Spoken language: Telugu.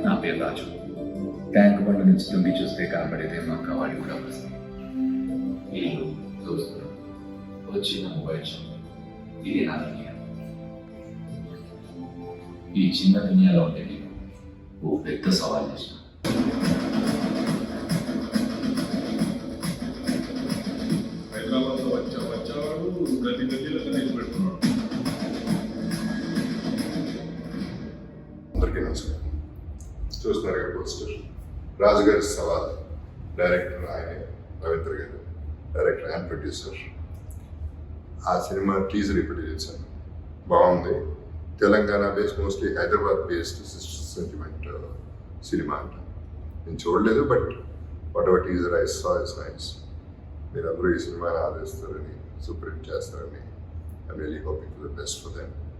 నా పేరు రాజు. ట్యాంక్ బండ్ నుంచి తొంగి చూస్తే కనబడేదే మా కవాడి కూడా వస్తుంది. ఇల్లు, దోస్తులు, వచ్చిన మొబైల్ షాప్, ఇది నా దునియా. ఈ చిన్న దునియాలో ఉండేది ఓ పెద్ద సవాల్ చేసిన. హైదరాబాద్లో వచ్చేవాడు గది గదిలో కలిసి పెట్టుకున్నాడు. అందరికీ నమస్కారం. చూస్తున్నారు కదా పోస్టర్, రాజుగారి సవాల్. డైరెక్టర్ ఆయనే, రవీంద్ర గారు, డైరెక్టర్ అండ్ ప్రొడ్యూసర్. ఆ సినిమా టీజర్ ఇప్పుడు చేశాను, బాగుంది. Telangana based, mostly Hyderabad based sister sentiment cinema అంట. నేను చూడలేదు, but what ever teaser I saw is nice. మీరందరూ ఈ సినిమాని ఆదరిస్తారని, సూపర్ హిట్ చేస్తారని I'm really hoping for the best for them.